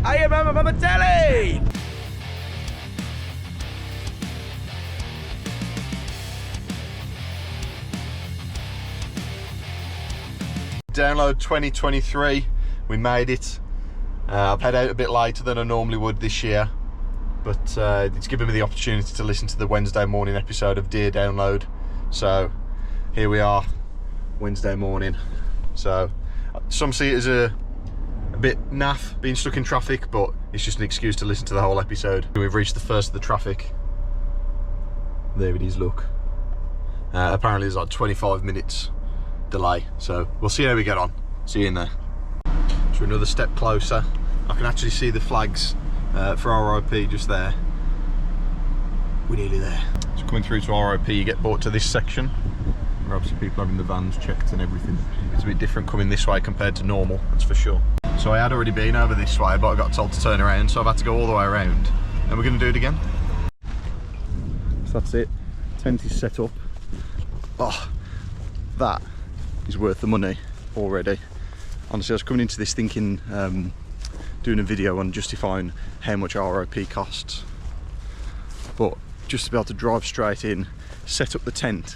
I am Mama Telly! Download 2023, we made it. I've head out a bit later than I normally would this year, but it's given me the opportunity to listen to the Wednesday morning episode of Dear Download. So here we are, Wednesday morning. So some see it as a bit naff being stuck in traffic, but it's just an excuse to listen to the whole episode. We've reached the first of the traffic. There it is, look. Apparently there's like 25 minutes delay, so we'll see how we get on. See you in there. So another step closer. I can actually see the flags for RIP just there. We're nearly there. So coming through to RIP, you get brought to this section where obviously people having the vans checked and everything. It's a bit different coming this way compared to normal, that's for sure. So I had already been over this way, but I got told to turn around, so I've had to go all the way around, and we're going to do it again. So that's it. Tent is set up. Oh, that is worth the money already. Honestly, I was coming into this thinking doing a video on justifying how much RIP costs, but just to be able to drive straight in, set up the tent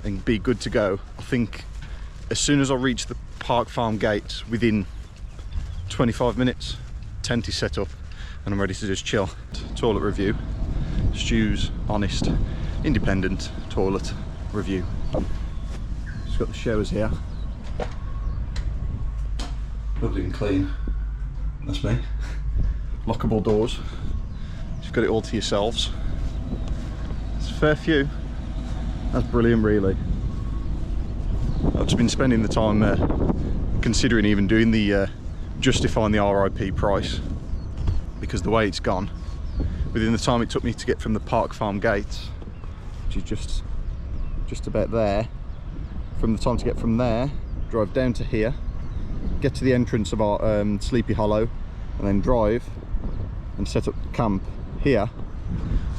and be good to go. I think as soon as I reach the Park Farm gates, within 25 minutes, tent is set up and I'm ready to just chill. Toilet review. Stu's honest, independent toilet review. Just got the showers here. Lovely and clean. That's me. Lockable doors. You've got it all to yourselves. It's a fair few. That's brilliant, really. I've just been spending the time considering even doing the justifying the RIP price, because the way it's gone, within the time it took me to get from the Park Farm gates, which is just about there, from the time to get from there, drive down to here, get to the entrance of our Sleepy Hollow, and then drive and set up camp here,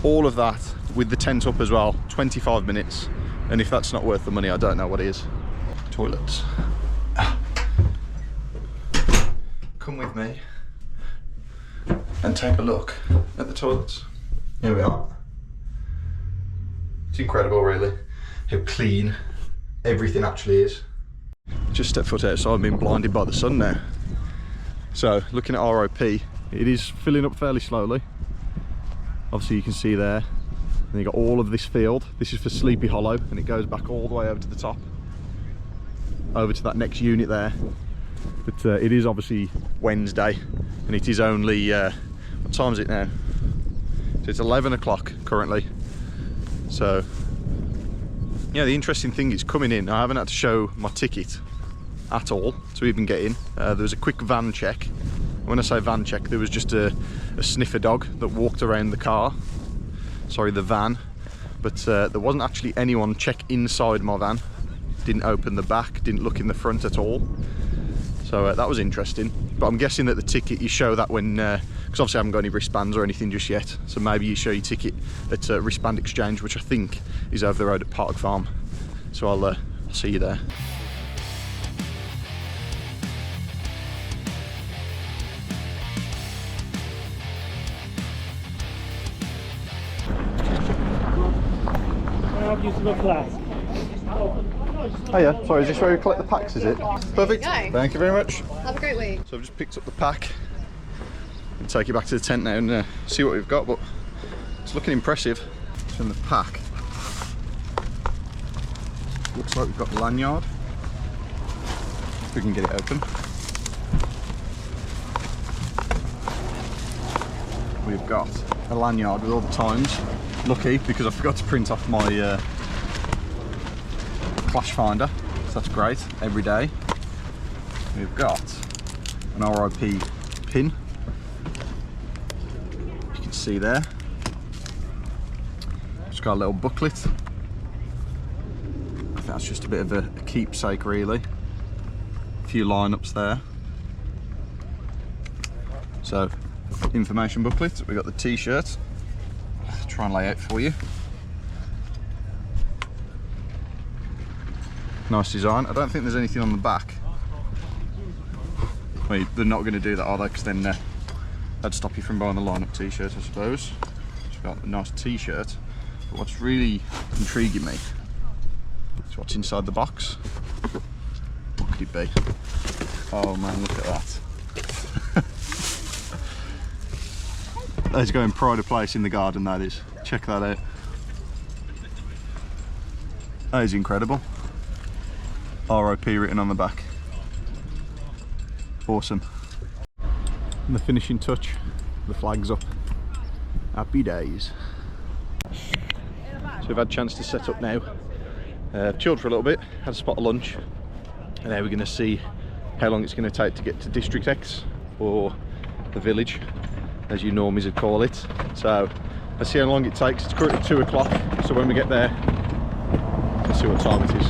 all of that with the tent up as well, 25 minutes. And if that's not worth the money, I don't know what is. Toilets. Come with me and take a look at the toilets. Here we are. It's incredible, really, how clean everything actually is. Just stepped foot outside, I've been blinded by the sun now. So looking at RIP, it is filling up fairly slowly. Obviously you can see there, and you got all of this field. This is for Sleepy Hollow, and it goes back all the way over to the top, over to that next unit there. But it is obviously Wednesday, and it is only, what time is it now? So it's 11 o'clock currently. So yeah, the interesting thing is coming in, I haven't had to show my ticket at all to even get in. There was a quick van check. When I say van check, there was just a sniffer dog that walked around the car, sorry, the van, but there wasn't actually anyone check inside my van. Didn't open the back, didn't look in the front at all. So that was interesting. But I'm guessing that the ticket, you show that when, because obviously I haven't got any wristbands or anything just yet, so maybe you show your ticket at Wristband Exchange, which I think is over the road at Park Farm. So I'll see you there. Oh yeah, sorry, is this where you collect the packs, is it? Perfect, thank you very much. Have a great week. So I've just picked up the pack and take it back to the tent now and see what we've got, but it's looking impressive. It's in the pack. Looks like we've got the lanyard. If we can get it open. We've got a lanyard with all the times. Lucky, because I forgot to print off my flash finder, so that's great, every day. We've got an RIP pin, you can see there. It's got a little booklet. I think that's just a bit of a keepsake, really. A few lineups there. So, information booklet. We've got the t-shirt. Try and lay out for you. Nice design. I don't think there's anything on the back. Wait, they're not going to do that, are they? Because then that'd stop you from buying the lineup t-shirt, I suppose. So we've got a nice t-shirt. But what's really intriguing me is what's inside the box. What could it be? Oh man, look at that. That's going pride of place in the garden, that is. Check that out. That is incredible. RIP written on the back. Awesome. And the finishing touch, the flag's up. Happy days. So we've had a chance to set up now. Chilled for a little bit, had a spot of lunch. And now we're going to see how long it's going to take to get to District X, or the village, as you normies would call it. So let's see how long it takes. It's currently 2 o'clock, so when we get there, let's see what time it is.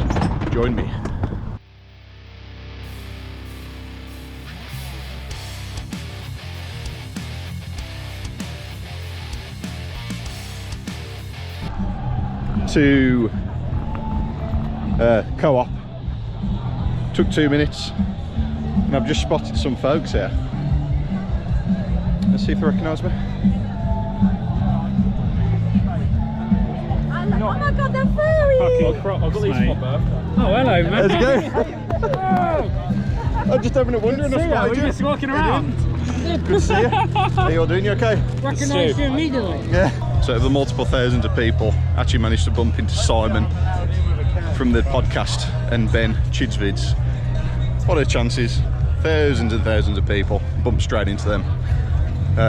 Join me. To Co-op. Took 2 minutes, and I've just spotted some folks here. Let's see if they recognise me. Oh my god, they're furry! I've got these for my birthday. Oh, hello, man. Let's go. I'm just having a wonder and I spotted you. We're just walking around. Good to see you. How you all doing? You okay? Recognise you immediately. Yeah. So the multiple thousands of people actually managed to bump into Simon from the podcast and Ben Chidsvids. What are the chances? Thousands and thousands of people bumped straight into them.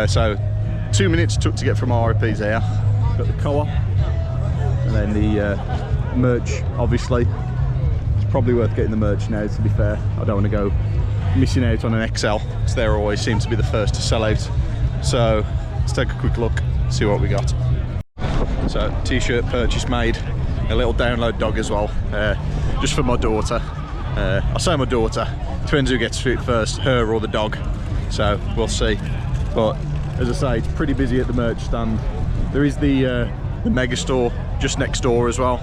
So 2 minutes took to get from RIP's here. Got the Co-op and then the merch. Obviously, it's probably worth getting the merch now, to be fair. I don't want to go missing out on an XL, because they always seem to be the first to sell out. So let's take a quick look, see what we got. So t-shirt purchase made, a little download dog as well, just for my daughter. I say my daughter, depends who gets to it first, her or the dog, so we'll see. But as I say, it's pretty busy at the merch stand. There is the mega store just next door as well,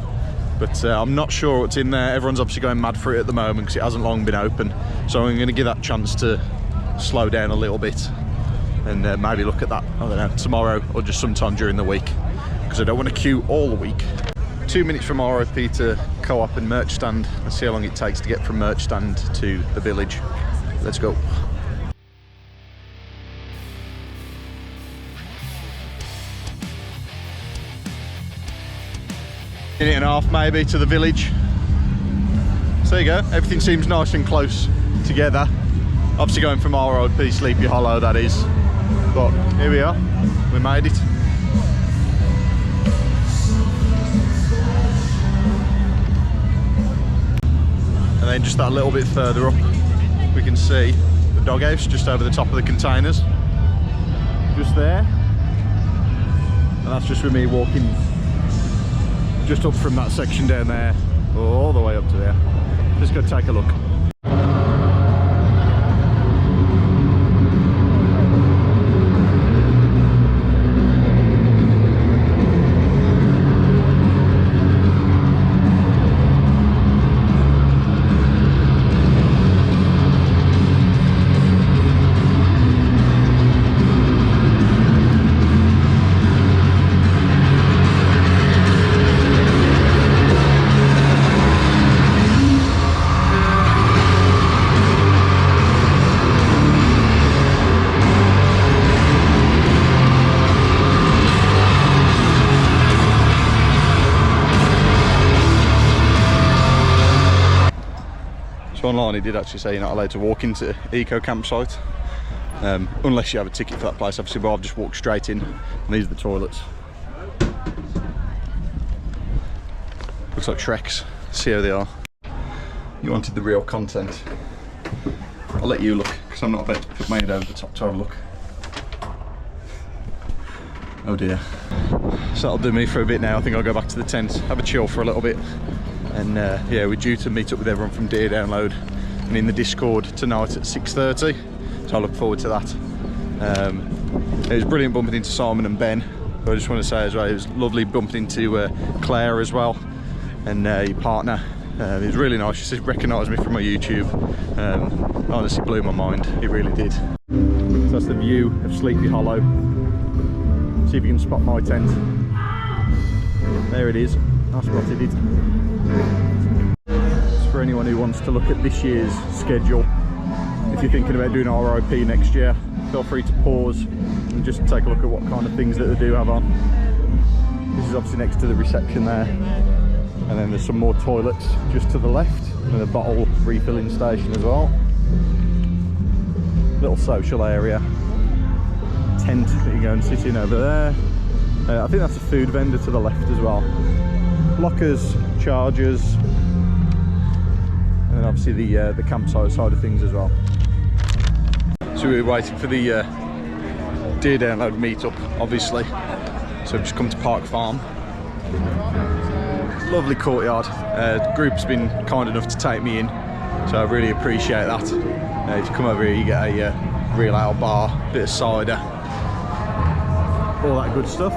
but I'm not sure what's in there. Everyone's obviously going mad for it at the moment because it hasn't long been open, so I'm going to give that chance to slow down a little bit and maybe look at that, I don't know, tomorrow or just sometime during the week, because I don't want to queue all the week. 2 minutes from RIP to Co-op and merch stand. Let's see how long it takes to get from merch stand to the village. Let's go. Minute and a half maybe to the village. So there you go, everything seems nice and close together. Obviously going from RIP Sleepy Hollow, that is. But here we are, we made it. And then just that little bit further up, we can see the doghouse just over the top of the containers. Just there. And that's just with me walking just up from that section down there, all the way up to there. Just go take a look. So online it did actually say you're not allowed to walk into Eco Campsite unless you have a ticket for that place, obviously, but I've just walked straight in and these are the toilets. Looks like Shrek's. See how they are. You wanted the real content. I'll let you look, because I'm not about to put my head over the top to have a look. Oh dear. So that'll do me for a bit now. I think I'll go back to the tent, have a chill for a little bit. And yeah, we're due to meet up with everyone from Deer Download and in the Discord tonight at 6:30, so I look forward to that. It was brilliant bumping into Simon and Ben, but I just want to say as well, it was lovely bumping into Claire as well, and your partner. It was really nice. She recognised me from my YouTube. Honestly blew my mind. It really did. So that's the view of Sleepy Hollow. See if you can spot my tent. There it is. I spotted it. It's for anyone who wants to look at this year's schedule. If you're thinking about doing RIP next year, feel free to pause and just take a look at what kind of things that they do have on. This is obviously next to the reception there. And then there's some more toilets just to the left, and a bottle refilling station as well. Little social area. Tent that you go and sit in over there. I think that's a food vendor to the left as well. Lockers, chargers, and then obviously the campsite side of things as well. So we were waiting for the deer download meetup, obviously. So we've just come to Park Farm. Lovely courtyard. The group's been kind enough to take me in, so I really appreciate that. If you come over here, you get a real ale bar, bit of cider, all that good stuff.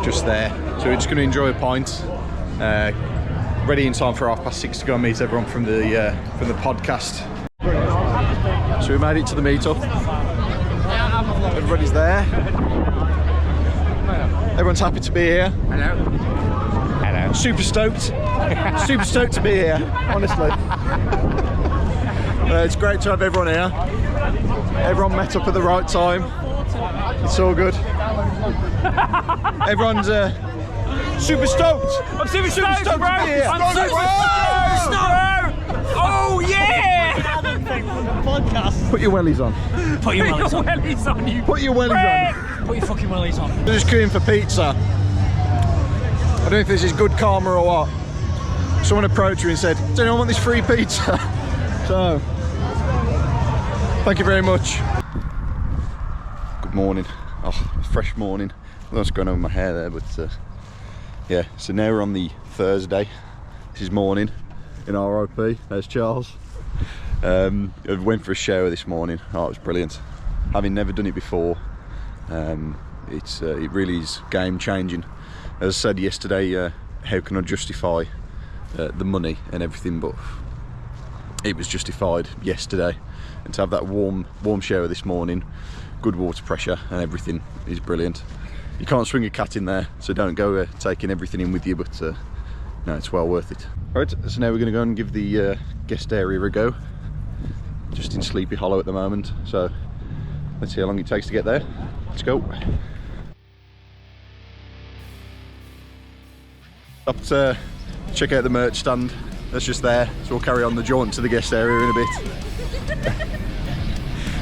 Just there. So we're just going to enjoy a pint. Ready in time for 6:30 to go and meet everyone from the podcast. So we made it to the meetup. Everybody's there. Everyone's happy to be here. Hello. Hello. Super stoked. Super stoked to be here, honestly. It's great to have everyone here. Everyone met up at the right time. It's all good. Everyone's super stoked. I'm super stoked, bro. to be here. I'm super stoked, bro. Oh yeah! Podcast. Put your wellies on. Put your wellies on. Wellies on, you Put your wellies on. Put your fucking wellies on. We're just queuing for pizza. I don't know if this is good karma or what. Someone approached me and said, "Does anyone want this free pizza?" So, thank you very much. Good morning. Oh, fresh morning. I don't know what's going on with my hair there, but yeah. So now we're on the Thursday. This is morning in RIP. There's Charles. I went for a shower this morning. Oh, it was brilliant. Having never done it before, it really is game changing. As I said yesterday, how can I justify the money and everything, but it was justified yesterday. And to have that warm shower this morning, good water pressure and everything is brilliant. You can't swing a cat in there, so don't go taking everything in with you, but no, it's well worth it. Right, so now we're going to go and give the guest area a go. Just in Sleepy Hollow at the moment, so let's see how long it takes to get there. Let's go. Up to check out the merch stand. That's just there, so we'll carry on the jaunt to the guest area in a bit.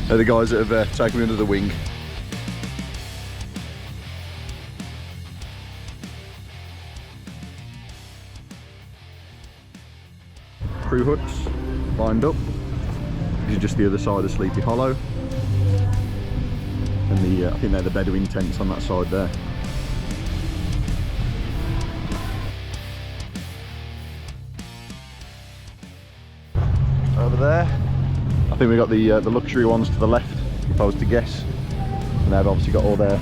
They're the guys that have taken me under the wing. Crew huts lined up. This is just the other side of Sleepy Hollow, and I think they're the Bedouin tents on that side there. Over there, I think we got the luxury ones to the left, if I was to guess, and they've obviously got all their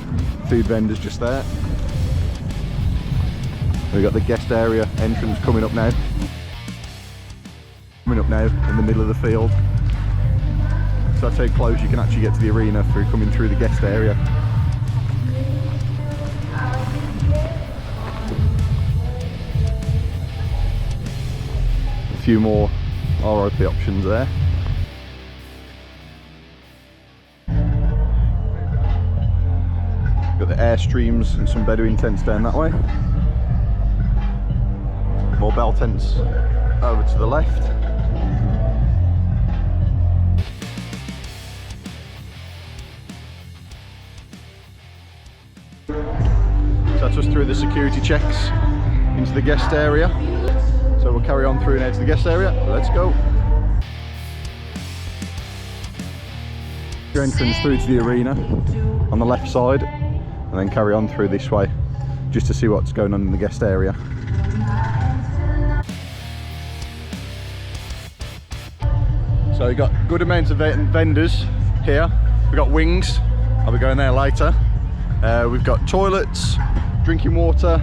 food vendors just there. We've got the guest area entrance coming up now. Coming up now in the middle of the field. So that's how close you can actually get to the arena through coming through the guest area. A few more RIP options there. Got the Airstreams and some Bedouin tents down that way. More bell tents over to the left. That's us through the security checks into the guest area. So we'll carry on through now to the guest area. Let's go. Your entrance through to the arena on the left side, and then carry on through this way just to see what's going on in the guest area. So we've got good amounts of vendors here. We've got wings, I'll be going there later. We've got toilets, drinking water.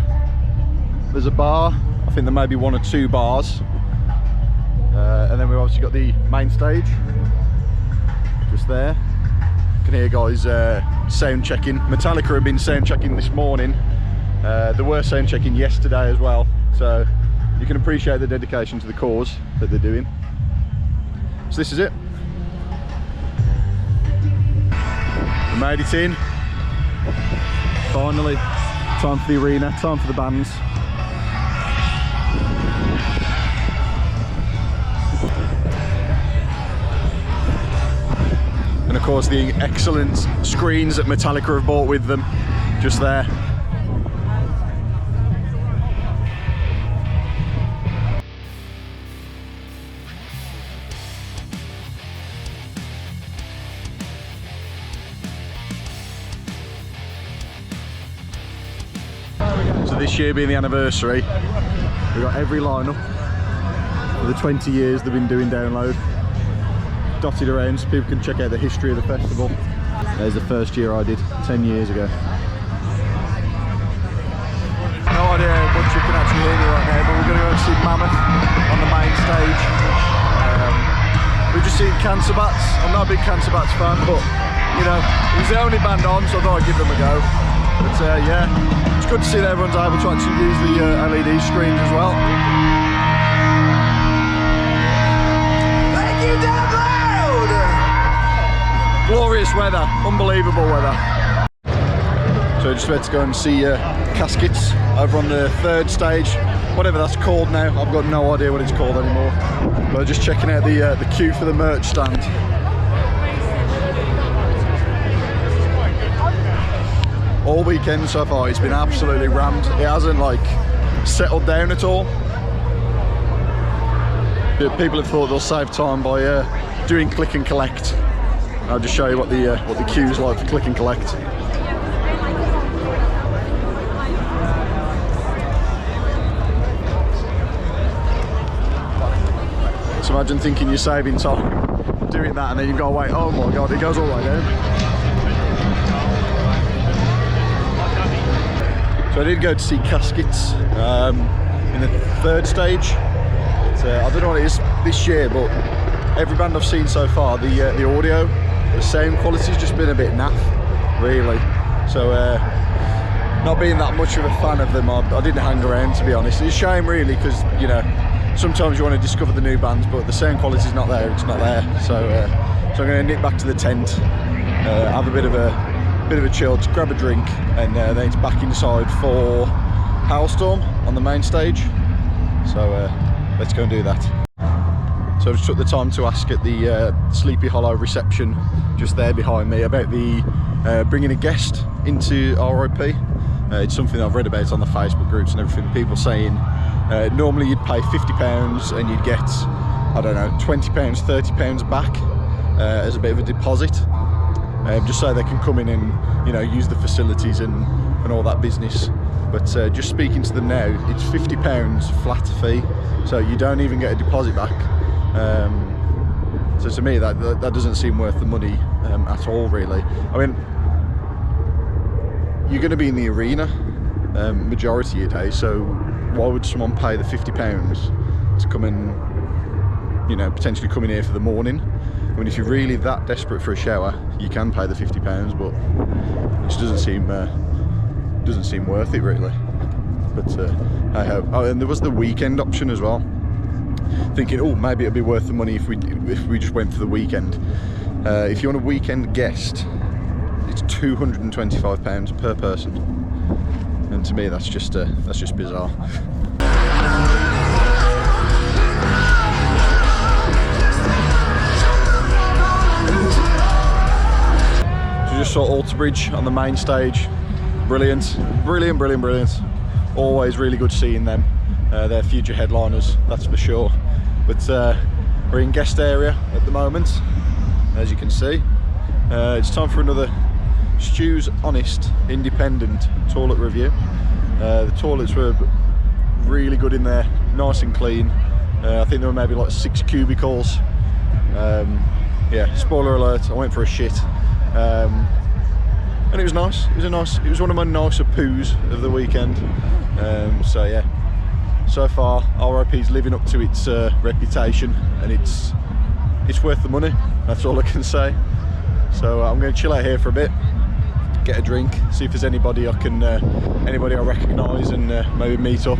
There's a bar. I think there may be 1 or 2 bars. And then we've obviously got the main stage just there. You can hear guys sound checking. Metallica have been sound checking this morning. They were sound checking yesterday as well, so you can appreciate the dedication to the cause that they're doing. So this is it. We made it in. Finally, time for the arena, time for the bands. And of course the excellent screens that Metallica have bought with them, just there. So this year being the anniversary, we've got every lineup for the 20 years they've been doing Download dotted around so people can check out the history of the festival. There's the first year I did 10 years ago. No idea how much you can actually hear me right now, but we're going to go and see Mammoth on the main stage. We've just seen Cancer Bats. I'm not a big Cancer Bats fan, but you know, it was the only band on, so I thought I'd give them a go. But yeah, it's good to see that everyone's able to actually use the LED screens as well. Thank you, Download! Glorious weather, unbelievable weather. So just about to go and see Caskets over on the 3rd stage, whatever that's called now. I've got no idea what it's called anymore. But just checking out the queue for the merch stand. All weekend so far it's been absolutely rammed. It hasn't like settled down at all. People have thought they'll save time by doing click and collect. I'll just show you what the queue's like for click and collect. So imagine thinking you're saving time doing that and then you've got to wait. Oh my god, it goes all the way down. So I did go to see Caskets in the 3rd stage. I don't know what it is this year, but every band I've seen so far, the audio, the sound quality's just been a bit naff, really. So not being that much of a fan of them, I didn't hang around, to be honest. It's a shame really, because you know, sometimes you want to discover the new bands, but the sound quality's not there, it's not there. So so I'm going to nip back to the tent, have a bit of a chill, just grab a drink, and then it's back inside for Hailstorm on the main stage. So let's go and do that. So I just took the time to ask at the Sleepy Hollow reception just there behind me about the bringing a guest into RIP. It's something I've read about on the Facebook groups and everything. People saying normally you'd pay £50 and you'd get, I don't know, £20, £30 back as a bit of a deposit. Just so they can come in and, you know, use the facilities and all that business. But just speaking to them now, it's £50 flat fee, so you don't even get a deposit back. So to me, that doesn't seem worth the money at all, really. I mean, you're going to be in the arena majority of your day, so why would someone pay the £50 to come and, you know, potentially come in here for the morning? I mean, if you're really that desperate for a shower, you can pay the £50, but it just doesn't seem worth it, really. But I hope. Oh, and there was the weekend option as well. Thinking, oh, maybe it'd be worth the money if we just went for the weekend. If you want a weekend guest, it's £225 per person, and to me that's just bizarre. Just saw Alter Bridge on the main stage. Brilliant. Always really good seeing them. They're future headliners, that's for sure. But we're in guest area at the moment, as you can see. It's time for another Stu's Honest Independent toilet review. The toilets were really good in there, nice and clean. I think there were maybe like 6 cubicles. Yeah, spoiler alert, I went for a shit. and it was nice. It was one of my nicer poos of the weekend. So yeah, so far RIP's living up to its reputation, and it's worth the money. That's all I can say. So I'm going to chill out here for a bit, get a drink, see if there's anybody I recognise, and maybe meet up.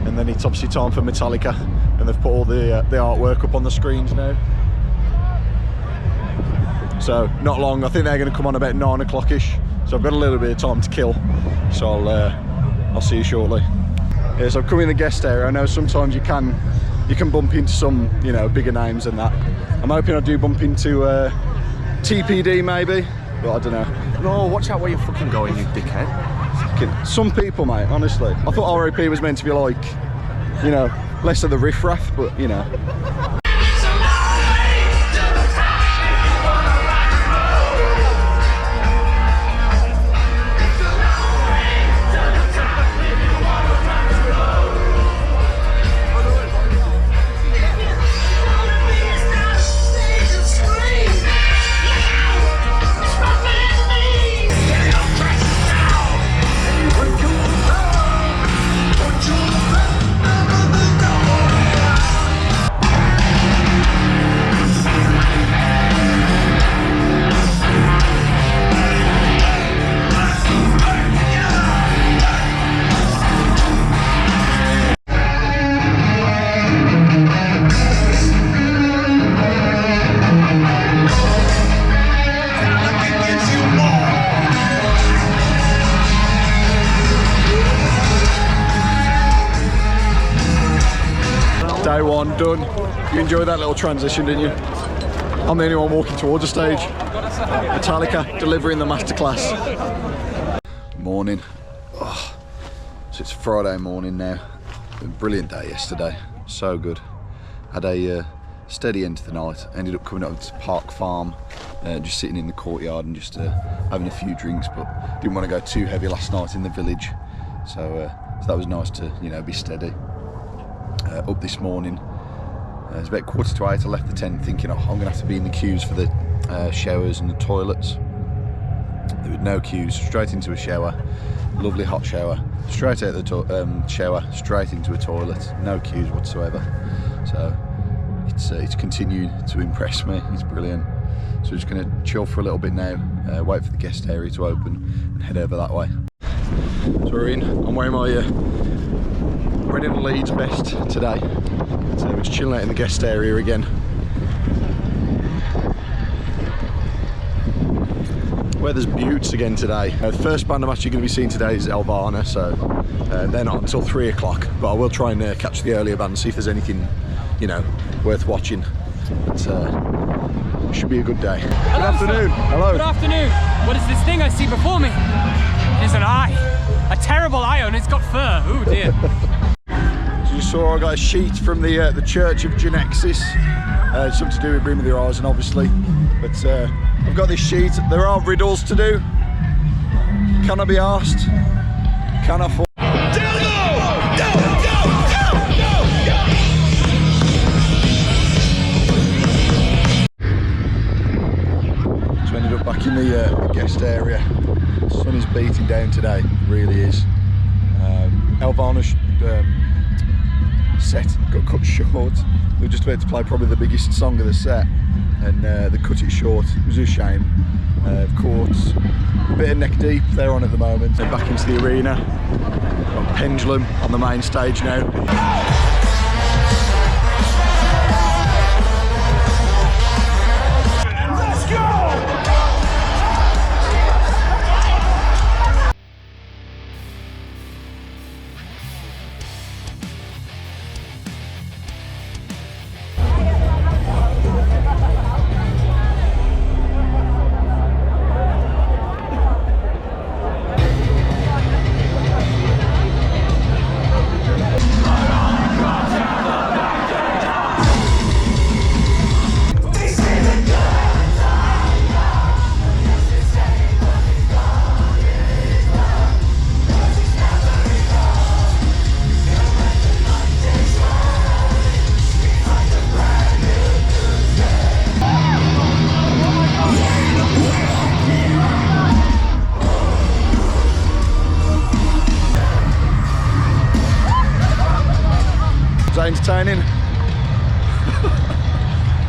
And then it's obviously time for Metallica, and they've put all the artwork up on the screens now. So not long. I think they're going to come on about 9 o'clock-ish. So I've got a little bit of time to kill. So I'll see you shortly. Yeah, so I'm coming in the guest area. I know sometimes you can bump into some, you know, bigger names than that. I'm hoping I do bump into TPD maybe, but I don't know. No, watch out where you're fucking going, you dickhead. Some people, mate, honestly. I thought RIP was meant to be like, you know, less of the riffraff, but you know. Day one done. You enjoyed that little transition, didn't you? I'm the only one walking towards the stage. Metallica delivering the masterclass. Morning. Oh, so it's Friday morning now. A brilliant day yesterday. So good. Had a steady end to the night. Ended up coming up to Park Farm, just sitting in the courtyard and just having a few drinks, but didn't want to go too heavy last night in the village. So that was nice to, you know, be steady. Up this morning, it was about 7:45. I left the tent thinking, oh, I'm going to have to be in the queues for the showers and the toilets. There was no queues, straight into a shower, lovely hot shower, straight out the shower, straight into a toilet, no queues whatsoever. So it's continued to impress me. It's brilliant. So we're just going to chill for a little bit now, wait for the guest area to open and head over that way. So we're in. I'm wearing my Reading Leeds vest today, so we're just chilling out in the guest area again. Weather's beauts again today. The first band I'm actually going to be seeing today is Elvana, so they're not until 3 o'clock, but I will try and catch the earlier band and see if there's anything, you know, worth watching. But should be a good day. Hello, good afternoon. Sir. Hello. Good afternoon. What is this thing I see before me? It is an eye. A terrible eye, and it's got fur. Oh dear. You saw I got a sheet from the Church of Genexis. It's something to do with Brim with Your Eyes, and obviously, but I've got this sheet. There are riddles to do. Can I be asked? Can I fall? So ended up back in the guest area. The sun is beating down today, it really is. Elvana's set got cut short. They were just about to play probably the biggest song of the set, and they cut it short. It was a shame. Of course, a bit of neck deep they're on at the moment. They're back into the arena. Got Pendulum on the main stage now. entertaining.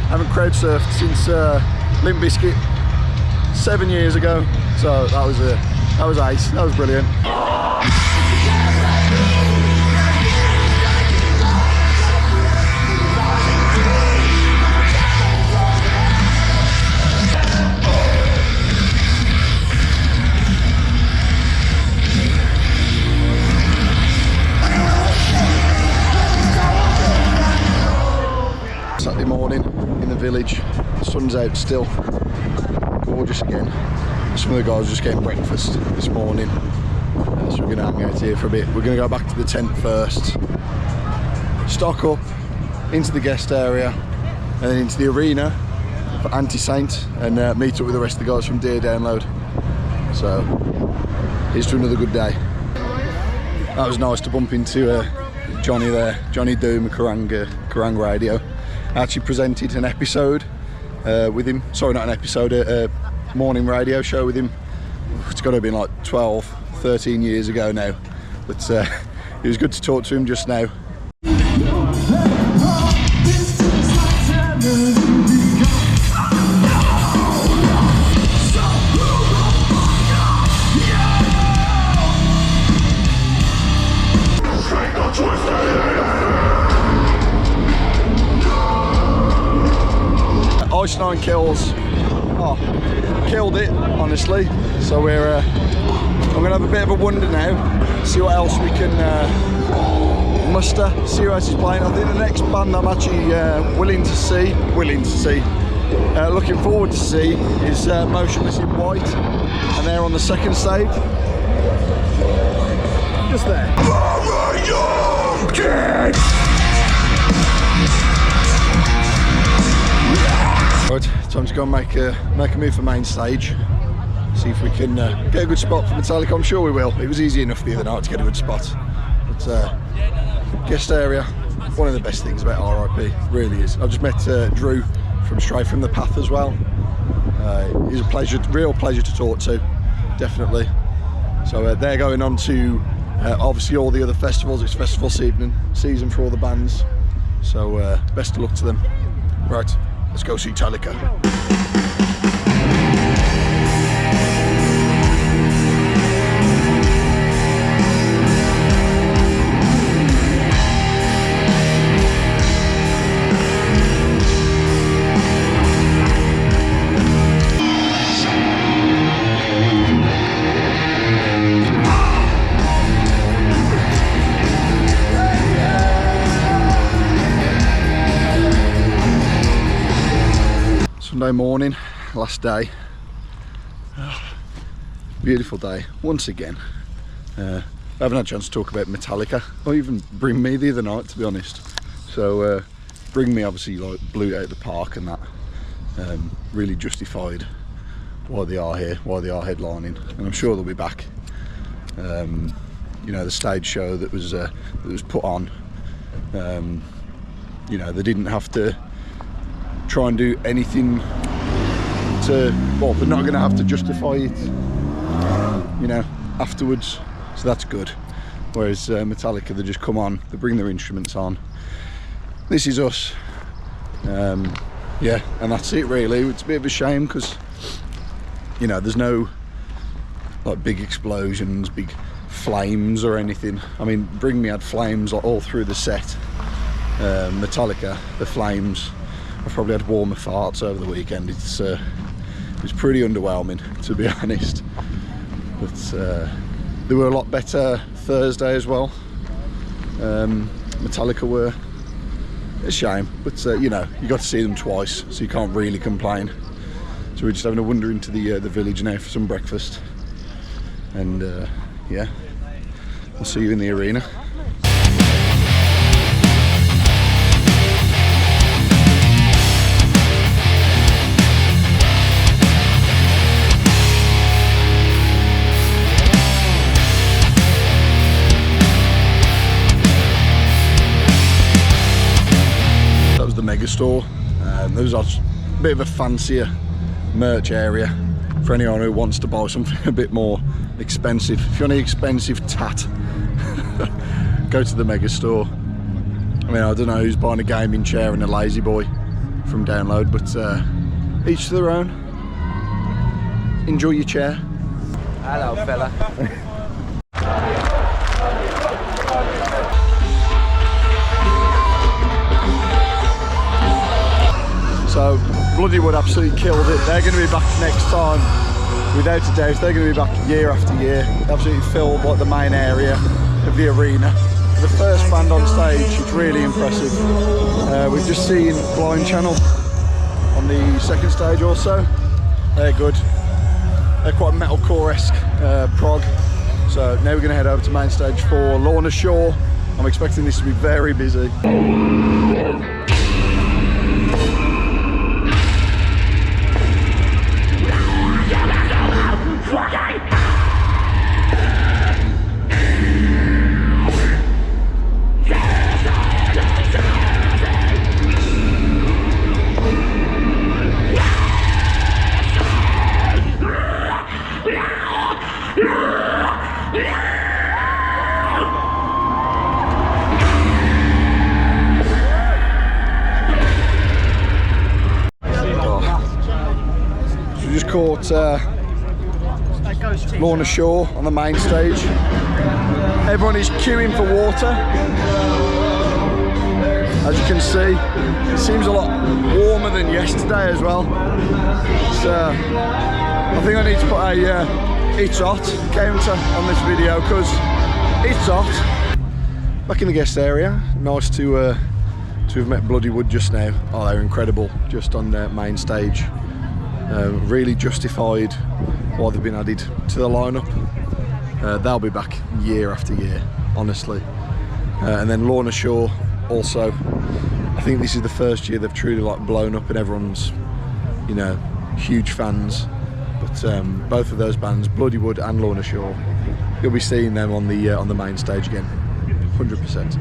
Haven't crowd surfed since Limp Bizkit 7 years ago, so that was ace. That was brilliant. Saturday morning in the village, the sun's out still, gorgeous again. Some of the guys just getting breakfast this morning, so we're going to hang out here for a bit. We're going to go back to the tent first, stock up into the guest area and then into the arena for Anti-Saint and meet up with the rest of the guys from Deer Download. So here's to another good day. That was nice to bump into Johnny there, Johnny Doom, Kerrang Radio. I actually presented an episode with him, sorry, not an episode, a morning radio show with him. It's got to have been like 12, 13 years ago now, but it was good to talk to him just now. Ice 9 kills. Oh, killed it, honestly. So we're I'm gonna have a bit of a wonder now, see what else we can muster, see who else is playing. I think the next band I'm actually looking forward to see is Motionless in White, and they're on the second stage. Just there. Right, time to go and make a move for main stage. See if we can get a good spot for Metallica. I'm sure we will. It was easy enough the other night to get a good spot. But guest area, one of the best things about RIP, really is. I just met Drew from Stray from the Path as well. He's a pleasure, real pleasure to talk to, definitely. So they're going on to obviously all the other festivals. It's festival season for all the bands. So best of luck to them. Right. Let's go see Metallica. Sunday morning, last day. Beautiful day once again. I haven't had a chance to talk about Metallica or even Bring Me the other night, to be honest. So Bring Me obviously like blew out the park, and that really justified why they are here, why they are headlining, and I'm sure they'll be back. You know, the stage show that was put on, you know, they didn't have to try and do anything to, well, they're not going to have to justify it, you know, afterwards, so that's good. Whereas Metallica, they just come on, they bring their instruments on. This is us, yeah, and that's it really. It's a bit of a shame because, you know, there's no like big explosions, big flames or anything. I mean, Bring Me had flames all through the set. Metallica, the flames, I've probably had warmer farts over the weekend. It's pretty underwhelming, to be honest. But they were a lot better Thursday as well. Metallica were a shame, but you know, you got to see them twice, so you can't really complain. So we're just having a wander into the village now for some breakfast, and yeah, I'll see you in the arena. Store. There was a bit of a fancier merch area for anyone who wants to buy something a bit more expensive. If you want an expensive tat, go to the Mega Store. I mean, I don't know who's buying a gaming chair and a lazy boy from Download, but each to their own. Enjoy your chair. Hello, fella. So Bloodywood absolutely killed it. They're going to be back next time, without a doubt. They're going to be back year after year. Absolutely filled like the main area of the arena. The first band on stage, it's really impressive. We've just seen Blind Channel on the second stage also. They're good. They're quite metalcore-esque prog. So now we're going to head over to main stage for Lorna Shore. I'm expecting this to be very busy. Just caught Lorna Shore on the main stage. Everyone is queuing for water. As you can see, it seems a lot warmer than yesterday as well. I think I need to put a "It's hot" counter on this video because it's hot. Back in the guest area, nice to have met Bloodywood just now. Oh, they're incredible, just on the main stage. Really justified why they've been added to the lineup. They'll be back year after year, honestly. And then Lorna Shore also. I think this is the first year they've truly like blown up and everyone's, you know, huge fans. But both of those bands, Bloodywood and Lorna Shore, you'll be seeing them on the main stage again, 100%.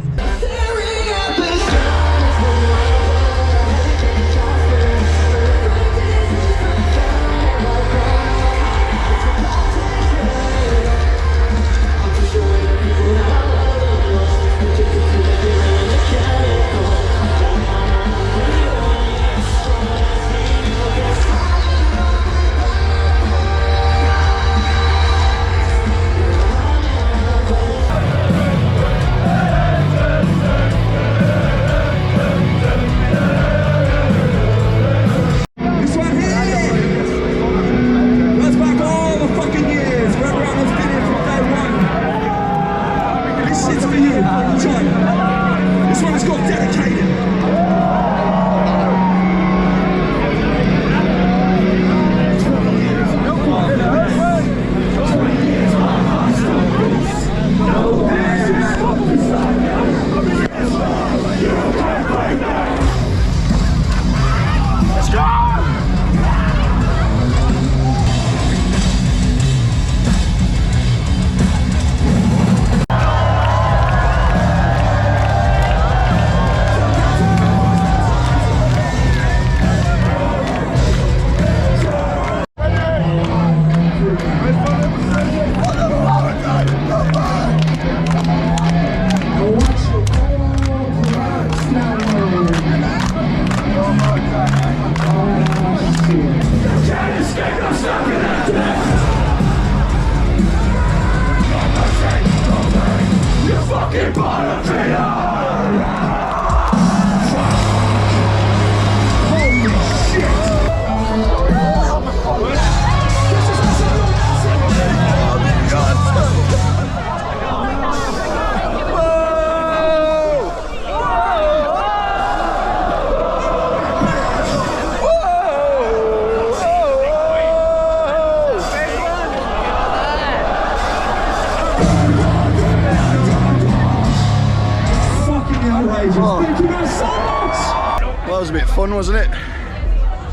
Well, that was a bit fun, wasn't it?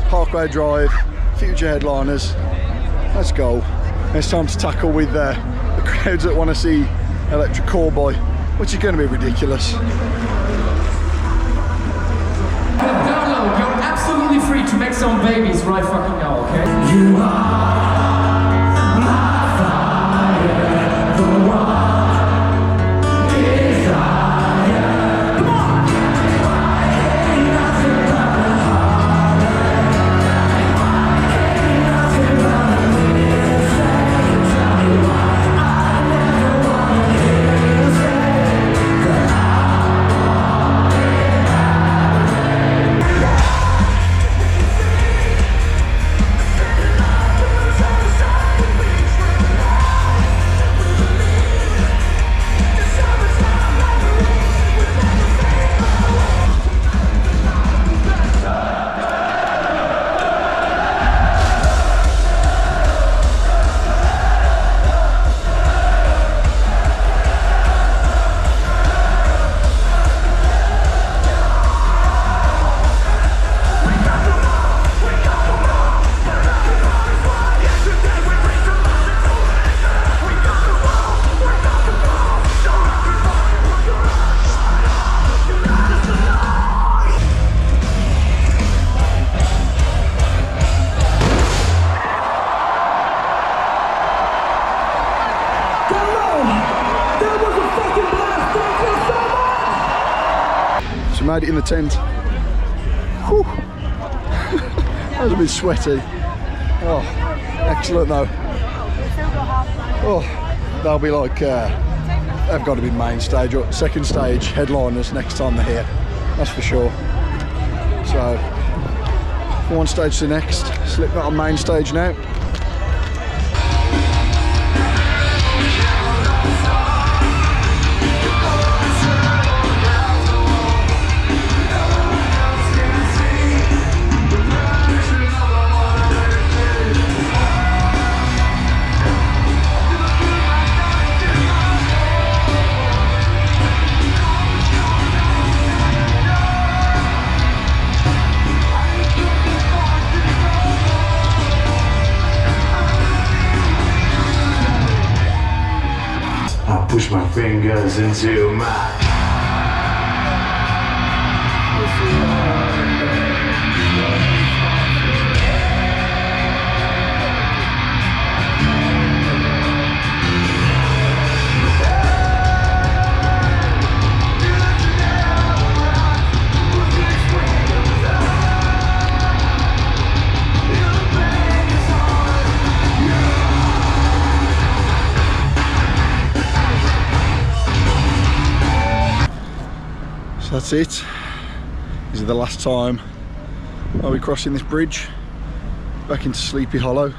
Parkway Drive, future headliners. Let's go. It's time to tackle with the crowds that want to see Electric Callboy, which is going to be ridiculous. Download, you're absolutely free to make some babies right fucking now, okay? You are my fire, the one desire. Come on! made it in the tent. Whew. That was a bit sweaty. Oh, excellent though. Oh, they'll be like, they've got to be main stage or second stage headliners next time they're here. That's for sure. So, from one stage to the next, Slipknot on main stage now. Push my fingers into my So that's it. This is the last time I'll be crossing this bridge back into Sleepy Hollow.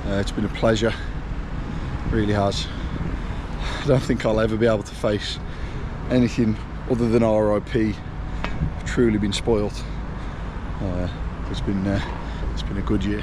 It's been a pleasure, it really has. I don't think I'll ever be able to face anything other than RIP. I've truly been spoiled. It's been a good year.